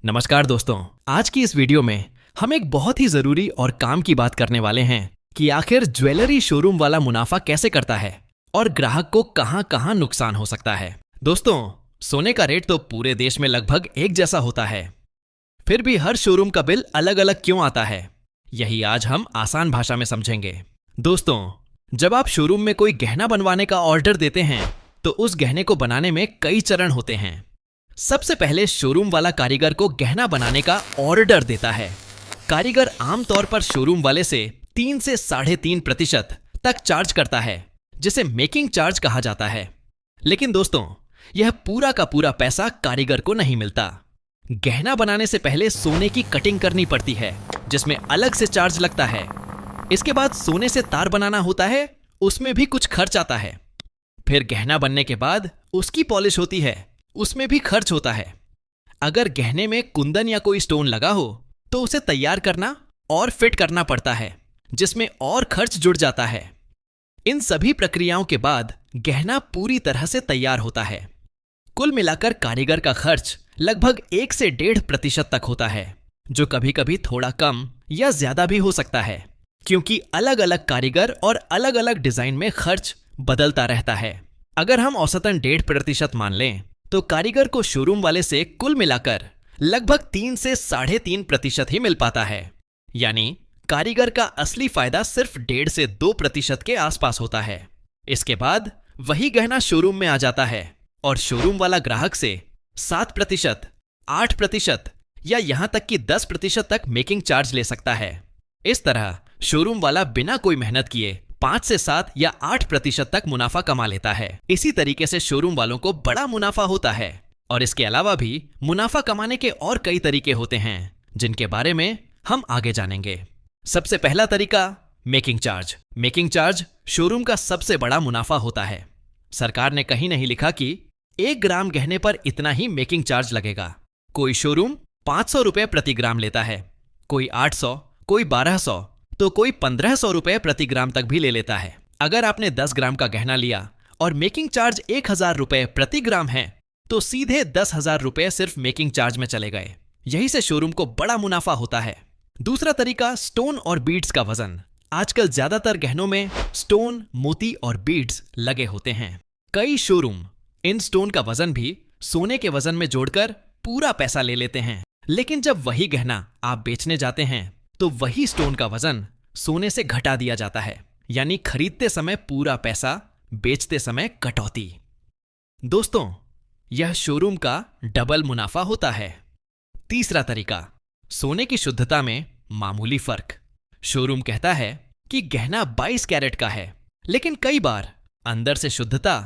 नमस्कार दोस्तों, आज की इस वीडियो में हम एक बहुत ही जरूरी और काम की बात करने वाले हैं कि आखिर ज्वेलरी शोरूम वाला मुनाफा कैसे करता है और ग्राहक को कहां कहां नुकसान हो सकता है। दोस्तों, सोने का रेट तो पूरे देश में लगभग एक जैसा होता है, फिर भी हर शोरूम का बिल अलग अलग क्यों आता है, यही आज हम आसान भाषा में समझेंगे। दोस्तों, जब आप शोरूम में कोई गहना बनवाने का ऑर्डर देते हैं तो उस गहने को बनाने में कई चरण होते हैं। सबसे पहले शोरूम वाला कारीगर को गहना बनाने का ऑर्डर देता है। कारीगर आमतौर पर शोरूम वाले से 3 से 3.5% तक चार्ज करता है, जिसे मेकिंग चार्ज कहा जाता है। लेकिन दोस्तों, यह पूरा का पूरा पैसा कारीगर को नहीं मिलता। गहना बनाने से पहले सोने की कटिंग करनी पड़ती है, जिसमें अलग से चार्ज लगता है। इसके बाद सोने से तार बनाना होता है, उसमें भी कुछ खर्च आता है। फिर गहना बनने के बाद उसकी पॉलिश होती है, उसमें भी खर्च होता है। अगर गहने में कुंदन या कोई स्टोन लगा हो तो उसे तैयार करना और फिट करना पड़ता है, जिसमें और खर्च जुड़ जाता है। इन सभी प्रक्रियाओं के बाद गहना पूरी तरह से तैयार होता है। कुल मिलाकर कारीगर का खर्च लगभग 1 से 1.5% तक होता है, जो कभी कभी थोड़ा कम या ज्यादा भी हो सकता है, क्योंकि अलग अलग कारीगर और अलग अलग डिजाइन में खर्च बदलता रहता है। अगर हम औसतन 1.5% मान लें तो कारीगर को शोरूम वाले से कुल मिलाकर लगभग 3 से 3.5% ही मिल पाता है। यानी कारीगर का असली फायदा सिर्फ 1.5 से 2% के आसपास होता है। इसके बाद वही गहना शोरूम में आ जाता है और शोरूम वाला ग्राहक से 7%, 8% या यहां तक कि 10% तक मेकिंग चार्ज ले सकता है। इस तरह शोरूम वाला बिना कोई मेहनत किए 5 से 7 या 8% तक मुनाफा कमा लेता है। इसी तरीके से शोरूम वालों को बड़ा मुनाफा होता है। और इसके अलावा भी मुनाफा कमाने के और कई तरीके होते हैं, जिनके बारे में हम आगे जानेंगे। सबसे पहला तरीका, making charge. Making charge showroom का सबसे बड़ा मुनाफा होता है। सरकार ने कहीं नहीं लिखा कि 1 ग्राम गहने पर इतना ही मेकिंग चार्ज लगेगा। कोई शोरूम 500 रुपए प्रति ग्राम लेता है, कोई 800, कोई 1200, तो कोई 1500 रुपए प्रति ग्राम तक भी ले लेता है। अगर आपने 10 ग्राम का गहना लिया और मेकिंग चार्ज 1000 रुपए प्रति ग्राम है, तो सीधे 10,000 रुपए सिर्फ मेकिंग चार्ज में चले गए। यही से शोरूम को बड़ा मुनाफा होता है। दूसरा तरीका, स्टोन और बीड्स का वजन। आजकल ज्यादातर गहनों में स्टोन, मोती और बीड्स लगे होते हैं। कई शोरूम इन स्टोन का वजन भी सोने के वजन में जोड़कर पूरा पैसा ले लेते हैं। लेकिन जब वही गहना आप बेचने जाते हैं तो वही स्टोन का वजन सोने से घटा दिया जाता है, यानी खरीदते समय पूरा पैसा, बेचते समय कटौती। दोस्तों, यह शोरूम का डबल मुनाफा होता है। तीसरा तरीका, सोने की शुद्धता में मामूली फर्क। शोरूम कहता है कि गहना 22 कैरेट का है, लेकिन कई बार अंदर से शुद्धता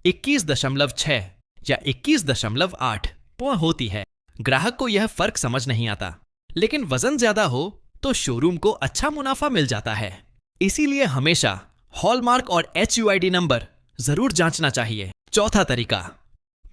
21.6 या 21.8 होती है। ग्राहक को यह फर्क समझ नहीं आता, लेकिन वजन ज्यादा हो तो शोरूम को अच्छा मुनाफा मिल जाता है। इसीलिए हमेशा हॉलमार्क और HUID नंबर जरूर जांचना चाहिए। चौथा तरीका,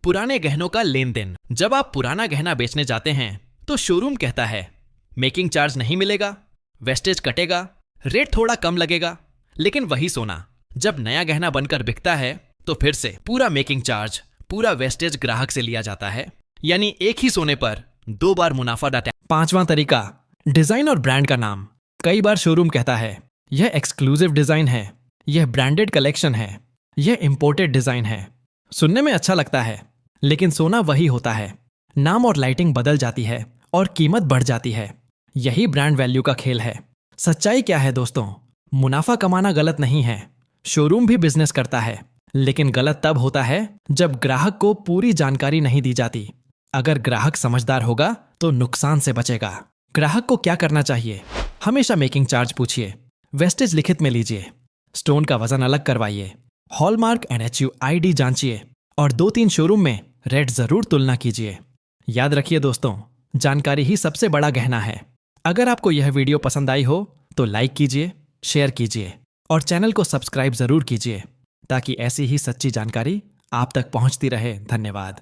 पुराने गहनों का लेन देन। जब आप पुराना गहना बेचने जाते हैं तो शोरूम कहता है मेकिंग चार्ज नहीं मिलेगा, वेस्टेज कटेगा, रेट थोड़ा कम लगेगा। लेकिन वही सोना जब नया गहना बनकर बिकता है तो फिर से पूरा मेकिंग चार्ज, पूरा वेस्टेज ग्राहक से लिया जाता है। यानी एक ही सोने पर 2 बार मुनाफा डाटा। पांचवा तरीका, डिजाइन और ब्रांड का नाम। कई बार शोरूम कहता है यह एक्सक्लूसिव डिजाइन है, यह ब्रांडेड कलेक्शन है, यह इंपोर्टेड डिजाइन है। सुनने में अच्छा लगता है, लेकिन सोना वही होता है। नाम और लाइटिंग बदल जाती है और कीमत बढ़ जाती है। यही ब्रांड वैल्यू का खेल है। सच्चाई क्या है दोस्तों? मुनाफा कमाना गलत नहीं है, शोरूम भी बिजनेस करता है, लेकिन गलत तब होता है जब ग्राहक को पूरी जानकारी नहीं दी जाती। अगर ग्राहक समझदार होगा तो नुकसान से बचेगा। ग्राहक को क्या करना चाहिए? हमेशा मेकिंग चार्ज पूछिए, वेस्टेज लिखित में लीजिए, स्टोन का वजन अलग करवाइए, हॉलमार्क एंड HUID जांचिए और 2-3 शोरूम में रेट जरूर तुलना कीजिए। याद रखिए दोस्तों, जानकारी ही सबसे बड़ा गहना है। अगर आपको यह वीडियो पसंद आई हो तो लाइक कीजिए, शेयर कीजिए और चैनल को सब्सक्राइब जरूर कीजिए, ताकि ऐसी ही सच्ची जानकारी आप तक पहुंचती रहे। धन्यवाद।